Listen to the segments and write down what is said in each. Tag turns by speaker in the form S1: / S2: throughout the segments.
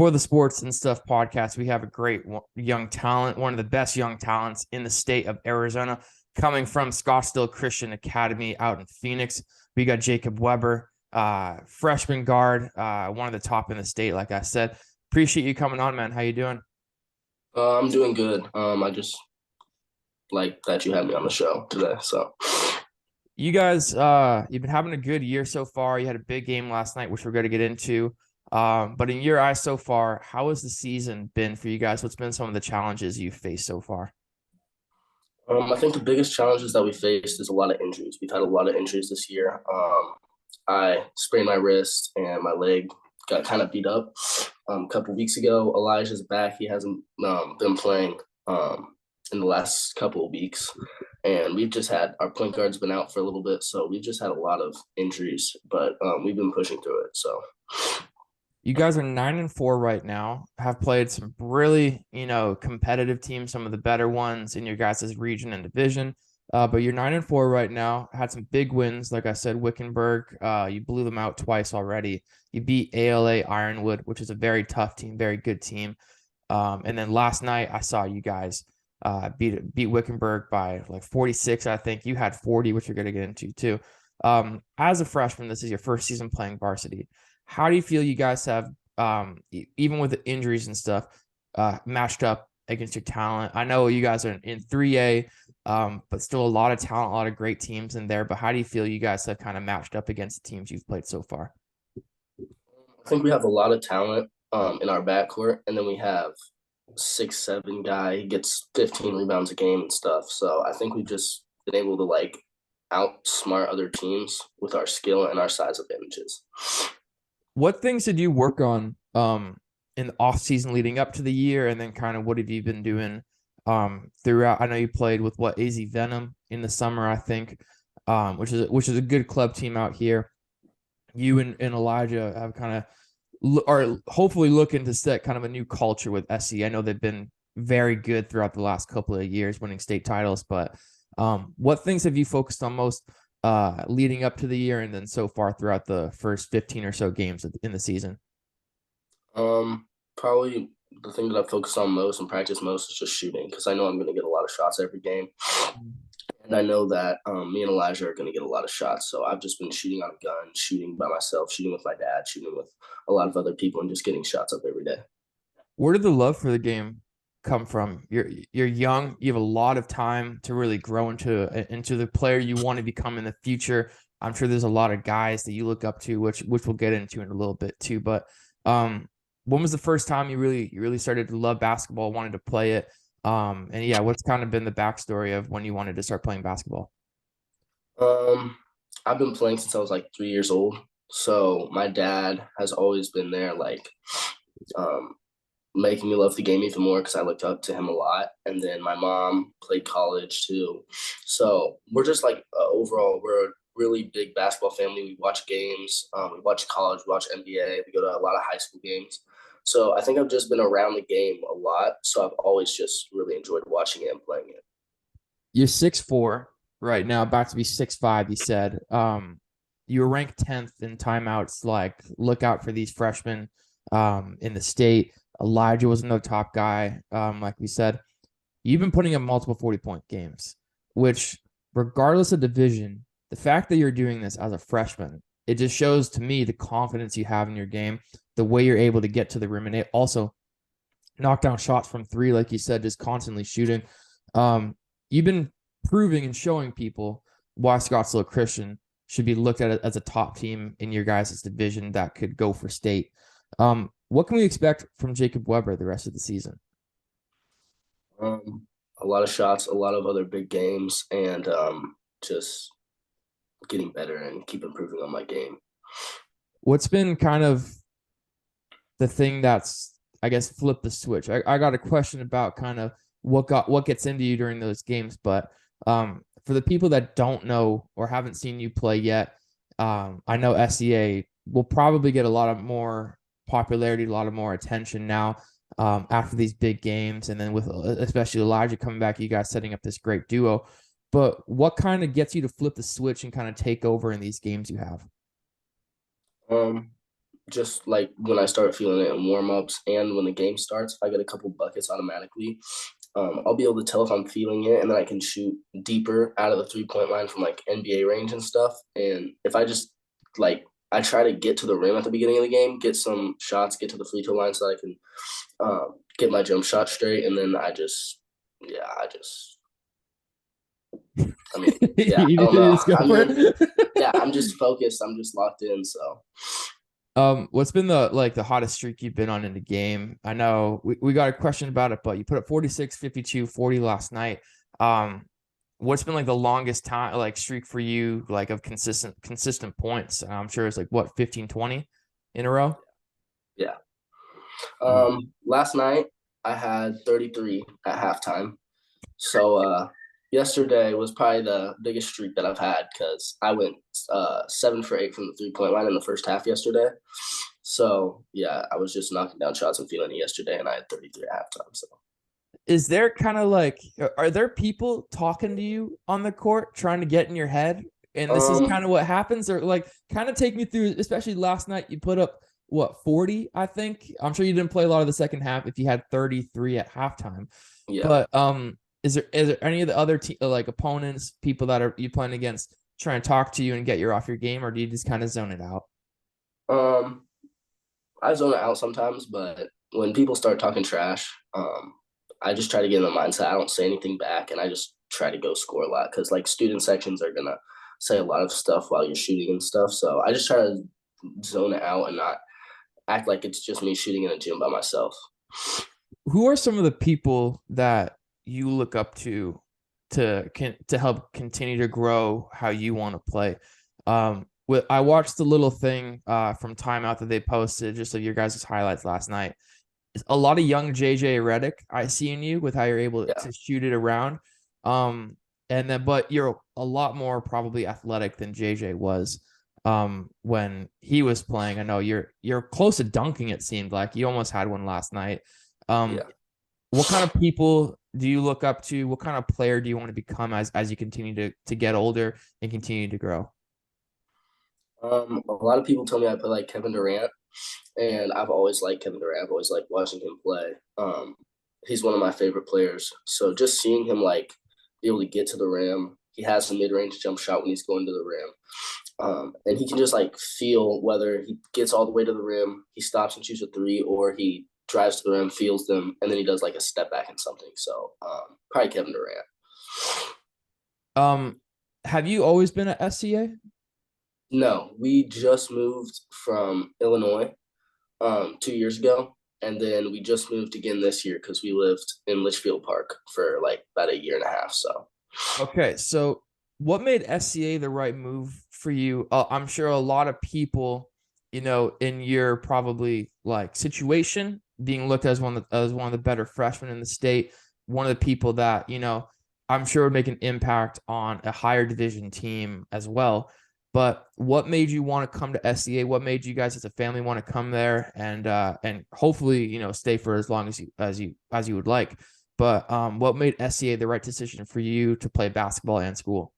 S1: For the Sports and Stuff podcast, we have a great young talent, one of the best young talents in the state of Arizona, coming from Scottsdale Christian Academy out in Phoenix. We got Jacob Weber, freshman guard, one of the top in the state, like I said. Appreciate you coming on, man. How you doing?
S2: I'm doing good. I just like that you had me on the show today. So,
S1: You guys, you've been having a good year so far. You had a big game last night, which we're going to get into. But in your eyes so far, how has the season been for you guys? What's been some of the challenges you've faced so far?
S2: I think the biggest challenges that we faced is a lot of injuries. We've had a lot of injuries this year. I sprained my wrist and my leg got kind of beat up a couple weeks ago. Elijah's back. He hasn't been playing in the last couple of weeks. And we've just had our point guard's been out for a little bit. So we've just had a lot of injuries, but we've been pushing through it. So,
S1: You guys are 9-4 right now, have played some really, competitive teams, some of the better ones in your guys' region and division. But you're 9-4 right now, had some big wins. Like I said, Wickenburg, you blew them out twice already. You beat ALA Ironwood, which is a very tough team, very good team. And then last night I saw you guys beat Wickenburg by like 46. I think you had 40, which you're going to get into too. As a freshman, this is your first season playing varsity. How do you feel you guys have, even with the injuries and stuff, matched up against your talent? I know you guys are in 3A, but still a lot of talent, a lot of great teams in there. But how do you feel you guys have kind of matched up against the teams you've played so far?
S2: I think we have a lot of talent in our backcourt, and then we have 6'7" guy. He gets 15 rebounds a game and stuff. So I think we've just been able to like outsmart other teams with our skill and our size advantages.
S1: What things did you work on in the off season leading up to the year, and then kind of what have you been doing throughout? I know you played with AZ Venom in the summer, I think, which is a good club team out here. You and Elijah have kind of are hopefully looking to set kind of a new culture with SC. I know they've been very good throughout the last couple of years, winning state titles. But what things have you focused on most leading up to the year, and then so far throughout the first 15 or so games in the season?
S2: Probably the thing that I focus on most and practice most is just shooting because I know I'm going to get a lot of shots every game. And I know that me and Elijah are going to get a lot of shots. So I've just been shooting on a gun, shooting by myself, shooting with my dad, shooting with a lot of other people, and just getting shots up every day.
S1: Where did the love for the game come from? You're young, you have a lot of time to really grow into the player you want to become in the future. I'm sure there's a lot of guys that you look up to, which we'll get into in a little bit too. But when was the first time you really started to love basketball, wanted to play it? And yeah, what's kind of been the backstory of when you wanted to start playing basketball?
S2: Um, I've been playing since I was like 3 years old. So my dad has always been there, like um, making me love the game even more because I looked up to him a lot. And then my mom played college too. So we're just like overall, we're a really big basketball family. We watch games, we watch college, we watch NBA, we go to a lot of high school games. So I think I've just been around the game a lot. So I've always just really enjoyed watching it and playing it.
S1: You're 6'4" right now, about to be 6'5", you said. You were ranked 10th in timeouts. Like, look out for these freshmen in the state. Elijah was another top guy. Like we said, you've been putting up multiple 40-point games, which, regardless of division, the fact that you're doing this as a freshman, it just shows to me the confidence you have in your game, the way you're able to get to the rim, and also knock down shots from three, like you said, just constantly shooting. You've been proving and showing people why Scottsdale Christian should be looked at as a top team in your guys' division that could go for state. What can we expect from Jacob Weber the rest of the season?
S2: A lot of shots, a lot of other big games, and just getting better and keep improving on my game.
S1: What's been kind of the thing that's, I guess, flipped the switch? I got a question about kind of what gets into you during those games, but for the people that don't know or haven't seen you play yet, I know SCA will probably get a lot of more popularity, a lot of more attention now after these big games, and then with especially Elijah coming back, you guys setting up this great duo. But what kind of gets you to flip the switch and kind of take over in these games you have?
S2: Um, just like when I start feeling it in warm-ups and when the game starts, if I get a couple buckets automatically, I'll be able to tell if I'm feeling it, and then I can shoot deeper out of the 3-point line from like NBA range and stuff. And if I just like I try to get to the rim at the beginning of the game, get some shots, get to the free throw line so that I can get my jump shot straight, and then yeah, I mean, yeah, I don't
S1: You
S2: know.
S1: just go
S2: I
S1: for
S2: mean,
S1: it.
S2: yeah, I'm just focused. I'm just locked in. So,
S1: What's been the hottest streak you've been on in the game? I know we got a question about it, but you put up 46, 52, 40 last night. Um, what's been like the longest time like streak for you, like of consistent points? I'm sure it's like what, 15, 20 in a row?
S2: yeah.
S1: Mm.
S2: Last night I had 33 at halftime. So yesterday was probably the biggest streak that I've had because I went 7 for 8 from the 3-point line in the first half yesterday. So yeah, I was just knocking down shots and feeling it yesterday, and I had 33 at halftime. So
S1: Is there kind of like, are there people talking to you on the court trying to get in your head? And this is kind
S2: um
S1: of what happens, or like kind of take me through, especially last night, you put up what, 40, I think. I'm sure you didn't play a lot of the second half if you had 33 at halftime.
S2: yeah.
S1: But is there any of the other like opponents, people that are you playing against trying to talk to you and get you off your game, or do you just kind of zone it out?
S2: Um I zone it out sometimes, but when people start talking trash, I just try to get in the mindset. I don't say anything back, and I just try to go score a lot because like student sections are gonna say a lot of stuff while you're shooting and stuff. So I just try to zone it out and not act like it's just me shooting in a gym by myself.
S1: Who are some of the people that you look up to help continue to grow how you want to play? I watched the little thing from timeout that they posted just of your guys' highlights last night. A lot of young JJ Redick I see in you with how you're able
S2: Yeah,
S1: to shoot it around. Um, and then but you're a lot more probably athletic than JJ was when he was playing. I know you're close to dunking, it seemed like. You almost had one last night. Um,
S2: yeah.
S1: what kind of people do you look up to? What kind of player do you want to become as you continue to get older and continue to grow?
S2: A lot of people tell me I play like Kevin Durant, and I've always liked Kevin Durant. I've always liked watching him play. He's one of my favorite players. So just seeing him like be able to get to the rim, he has a mid-range jump shot when he's going to the rim. And he can just like feel whether he gets all the way to the rim, he stops and shoots a three, or he drives to the rim, feels them, and then he does like a step back and something. So probably Kevin Durant.
S1: Um, have you always been at SCA?
S2: No, we just moved from Illinois 2 years ago, and then we just moved again this year because we lived in Litchfield Park for like about a year and a half. So
S1: Okay, so what made SCA the right move for you? I'm sure a lot of people, in your probably like situation, being looked as one of the better freshmen in the state, one of the people that I'm sure would make an impact on a higher division team as well. But what made you want to come to SCA? What made you guys as a family want to come there and hopefully stay for as long as you would like? But what made SCA the right decision for you to play basketball and school?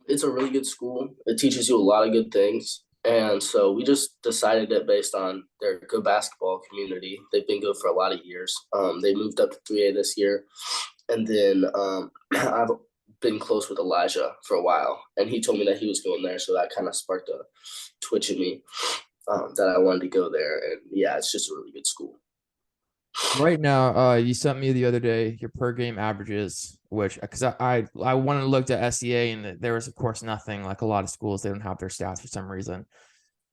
S2: it's a really good school. It teaches you a lot of good things. And so we just decided it based on their good basketball community. They've been good for a lot of years. They moved up to 3A this year. And then I've been close with Elijah for a while. And he told me that he was going there. So that kind of sparked a twitch in me that I wanted to go there. And yeah, it's just a really good school.
S1: Right now, you sent me the other day your per game averages, which because I went and looked at SCA and there was of course nothing like a lot of schools they don't have their stats for some reason.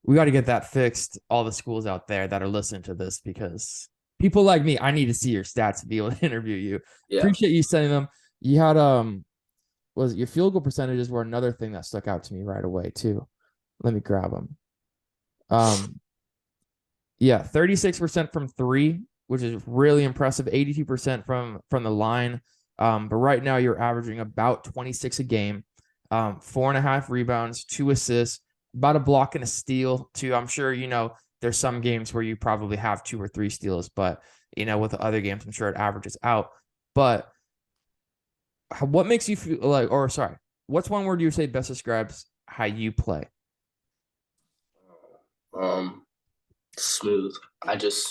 S1: We got to get that fixed. All the schools out there that are listening to this because people like me, I need to see your stats to be able to interview you.
S2: Yeah.
S1: Appreciate you sending them. You had was it your field goal percentages were another thing that stuck out to me right away too. Let me grab them. Um, yeah, 36% from three, which is really impressive. 82% from the line. But right now you're averaging about 26 a game, 4.5 rebounds, 2 assists, about a block and a steal. Too. I'm sure there's some games where you probably have 2 or 3 steals, but with the other games, I'm sure it averages out. But what makes you feel like, or sorry, what's one word you would say best describes how you play?
S2: Um, Smooth. I just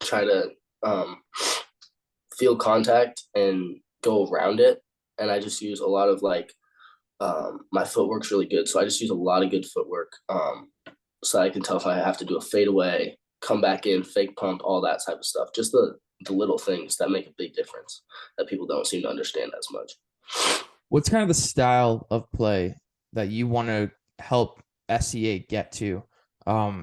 S2: try to feel contact and go around it, and I just use a lot of like my footwork's really good, so I just use a lot of good footwork. So I can tell if I have to do a fadeaway, come back in, fake pump, all that type of stuff. Just the little things that make a big difference that people don't seem to understand as much.
S1: What's kind of the style of play that you want to help SCA get to?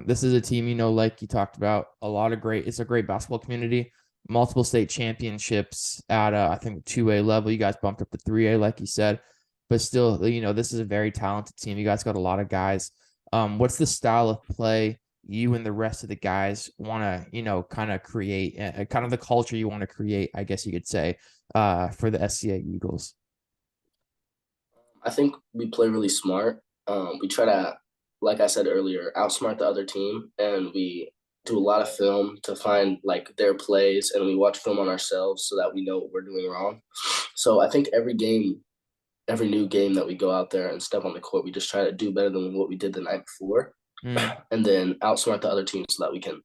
S1: This is a team, like you talked about, it's a great basketball community, multiple state championships at, I think, 2A level. You guys bumped up to 3A, like you said, but still, this is a very talented team. You guys got a lot of guys. What's the style of play you and the rest of the guys want to, kind of create, kind of the culture you want to create, I guess you could say, for the SCA Eagles?
S2: I think we play really smart. We try to, like I said earlier, outsmart the other team, and we do a lot of film to find like their plays, and we watch film on ourselves so that we know what we're doing wrong. So I think every new game that we go out there and step on the court, we just try to do better than what we did the night before,
S1: Mm.
S2: and then outsmart the other team so that we can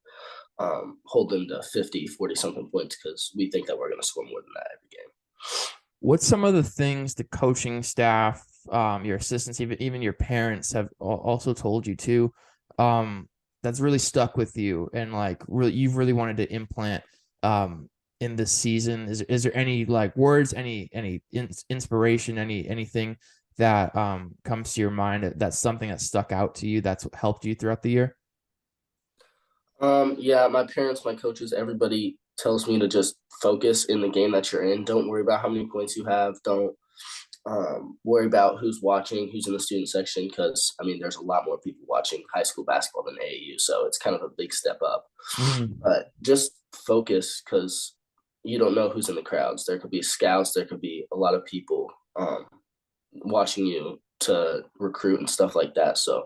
S2: hold them to 50, 40 something points because we think that we're going to score more than that every game.
S1: What's some of the things the coaching staff, your assistants, even your parents have also told you too, that's really stuck with you and like really you've really wanted to implant in this season? Is there any like words, any inspiration, anything that comes to your mind that's something that stuck out to you that's helped you throughout the year?
S2: Yeah, my parents, my coaches, everybody tells me to just focus in the game that you're in. Don't worry about how many points you have. Don't worry about who's watching, who's in the student section, because I mean, there's a lot more people watching high school basketball than AAU, so it's kind of a big step up.
S1: Mhm.
S2: But just focus because you don't know who's in the crowds. There could be scouts, there could be a lot of people watching you to recruit and stuff like that. So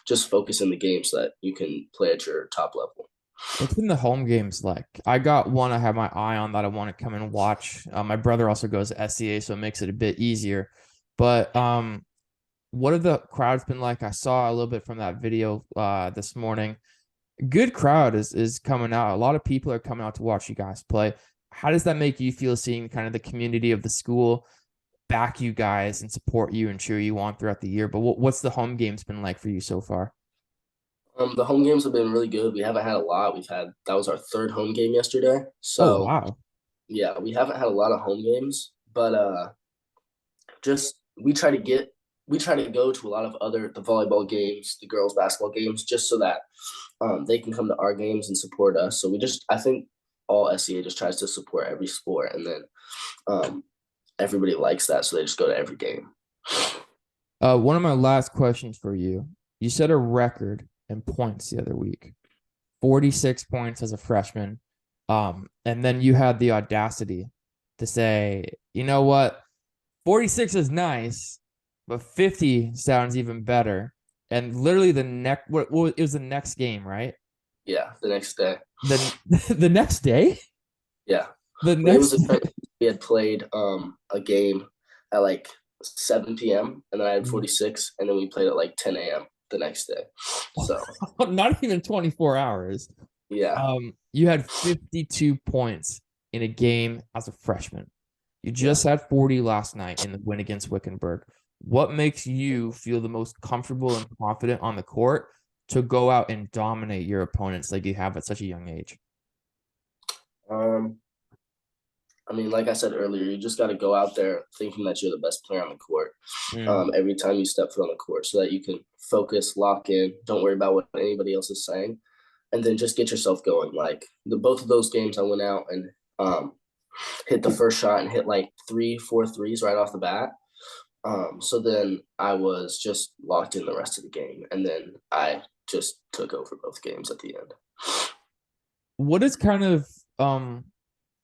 S2: just focus in the game so that you can play at your top level.
S1: What's been the home games like? I got one I have my eye on that I want to come and watch. My brother also goes to SCA, so it makes it a bit easier. But what have the crowds been like? I saw a little bit from that video this morning. Good crowd is coming out. A lot of people are coming out to watch you guys play. How does that make you feel seeing kind of the community of the school back you guys and support you and cheer you on throughout the year? But what's the home games been like for you so far?
S2: The home games have been really good. We haven't had a lot. That was our third home game yesterday.
S1: Oh,
S2: So
S1: wow.
S2: yeah, we haven't had a lot of home games, but just we try to go to a lot of the volleyball games, the girls basketball games, just so that they can come to our games and support us. So I think all SCA just tries to support every sport, and then um, everybody likes that, so they just go to every game.
S1: One of my last questions for you. You set a record in points the other week, 46 points as a freshman. And then you had the audacity to say, you know what? 46 is nice, but 50 sounds even better. And literally it was the next game, right?
S2: Yeah, the next day.
S1: The the next day?
S2: Yeah,
S1: The
S2: it was
S1: next
S2: a we had played a game at like 7 p.m. and then I had 46, and then we played at like 10 a.m. the next day. So
S1: not even 24 hours.
S2: yeah,
S1: You had 52 points in a game as a freshman. You
S2: yeah.
S1: just had 40 last night in the win against Wickenburg. What makes you feel the most comfortable and confident on the court to go out and dominate your opponents like you have at such a young age?
S2: Um, I mean, like I said earlier, you just got to go out there thinking that you're the best player on the court
S1: Mm.
S2: every time you step foot on the court, so that you can focus, lock in, don't worry about what anybody else is saying, and then just get yourself going. Like both of those games, I went out and hit the first shot and hit like 4 threes right off the bat. So then I was just locked in the rest of the game, and then I just took over both games at the end.
S1: What is kind of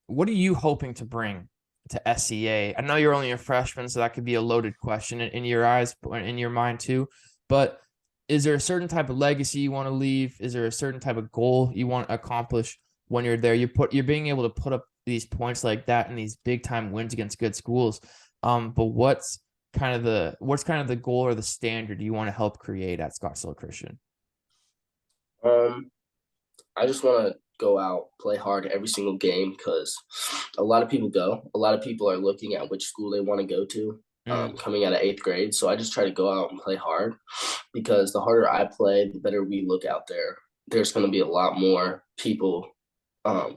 S1: what are you hoping to bring to SCA? I know you're only a freshman, so that could be a loaded question in your eyes, in your mind too. But is there a certain type of legacy you want to leave? Is there a certain type of goal you want to accomplish when you're there? You're being able to put up these points like that and these big time wins against good schools. But what's kind of the goal or the standard you want to help create at Scottsdale Christian?
S2: Um, I just want to go out, play hard every single game because a lot of people go. A lot of people are looking at which school they want to go to
S1: Mm,
S2: coming out of eighth grade. So I just try to go out and play hard because the harder I play, the better we look out there. There's going to be a lot more people,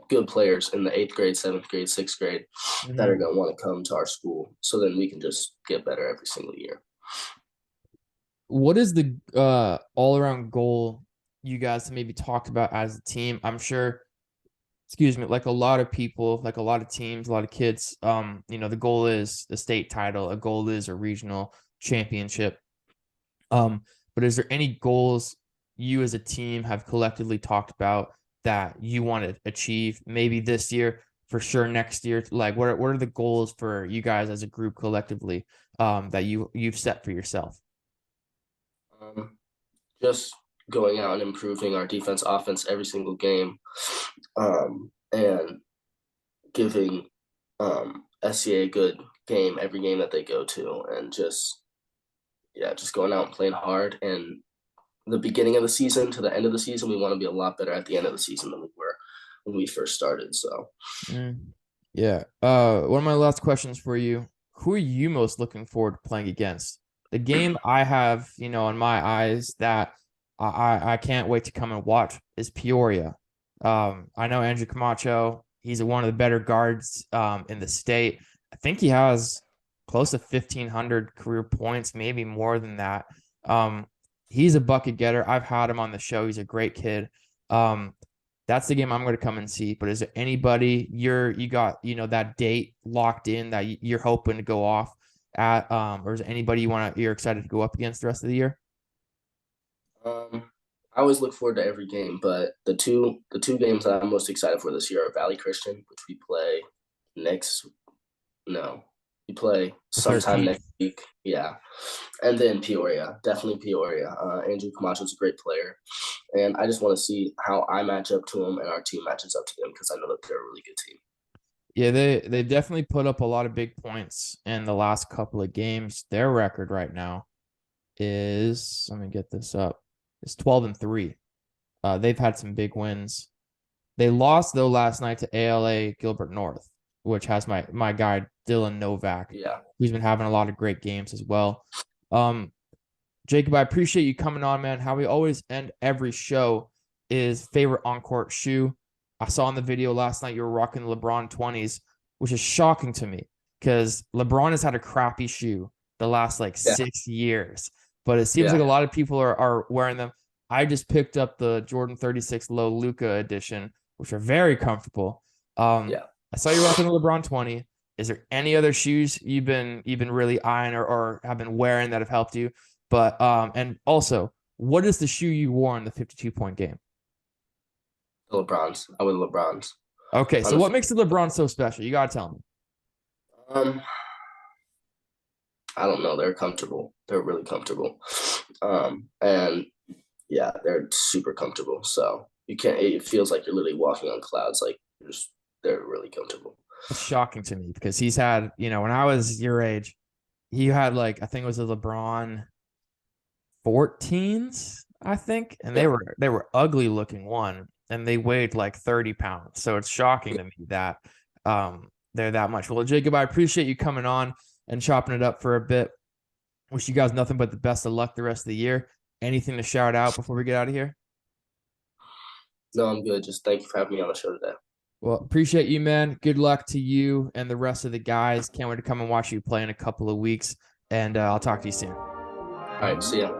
S2: good players in the eighth grade, seventh grade, sixth grade that are
S1: mhm.
S2: going to want to come to our school. So then we can just get better every single year.
S1: What is the all around goal you guys maybe talked about as a team? I'm sure, excuse me, like a lot of people, like a lot of teams, a lot of kids, the goal is the state title, a goal is a regional championship. But is there any goals you as a team have collectively talked about that you want to achieve maybe this year, for sure next year? Like what are the goals for you guys as a group collectively that you've set for yourself?
S2: Um, just going out and improving our defense, offense every single game, and giving SCA a good game every game that they go to, and just yeah, just going out and playing hard. And the beginning of the season to the end of the season, we want to be a lot better at the end of the season than we were when we first started. So,
S1: Mm. Yeah. One of my last questions for you. Who are you most looking forward to playing against? The game I have, in my eyes that I can't wait to come and watch is Peoria. I know Andrew Camacho, he's one of the better guards in the state. I think he has close to 1,500 career points, maybe more than that. Um, he's a bucket getter. I've had him on the show. He's a great kid. Um, that's the game I'm going to come and see. But is there anybody you got, that date locked in that you're hoping to go off at, or is there anybody you're excited to go up against the rest of the year?
S2: I always look forward to every game, but the two games that I'm most excited for this year are Valley Christian, which we play next. No, we play
S1: The
S2: sometime
S1: 13th.
S2: next week. Yeah, and then Peoria, definitely Peoria. Andrew Camacho is a great player, and I just want to see how I match up to him and our team matches up to them because I know that they're a really good team.
S1: Yeah, they definitely put up a lot of big points in the last couple of games. Their record right now is, let me get this up. It's 12-3. They've had some big wins. They lost though last night to ALA Gilbert North, which has my guy Dylan Novak,
S2: Yeah,
S1: who's been having a lot of great games as well. Um, Jacob, I appreciate you coming on, man. How we always end every show is favorite on court shoe. I saw in the video last night you were rocking the LeBron 20s, which is shocking to me because LeBron has had a crappy shoe the last like
S2: yeah,
S1: 6 years, but it seems like
S2: yeah,
S1: a lot of people are wearing them. I just picked up the Jordan 36 Low Luca edition, which are very comfortable.
S2: yeah.
S1: I saw you rocking the LeBron 20. Is there any other shoes you've been really eyeing or have been wearing that have helped you? But and also, what is the shoe you wore in the 52-point game?
S2: The LeBrons. I would LeBrons.
S1: Okay, so what
S2: Honestly,
S1: makes the LeBron so special? You gotta tell me.
S2: um, I don't know. They're comfortable. They're really comfortable. And yeah, they're super comfortable. So you can't. It feels like you're literally walking on clouds. Like they're really comfortable.
S1: It's shocking to me because he's had, when I was your age, he had like I think it was a LeBron 14s, I think, and they
S2: Yeah,
S1: were ugly looking one, and they weighed like 30 pounds. So it's shocking to me that they're that much. Well, Jacob, I appreciate you coming on and chopping it up for a bit. Wish you guys nothing but the best of luck the rest of the year. Anything to shout out before we get out of here?
S2: no, I'm good. Just thank you for having me on the show today.
S1: Well, appreciate you, man. Good luck to you and the rest of the guys. Can't wait to come and watch you play in a couple of weeks. And I'll talk to you soon.
S2: All right, see ya.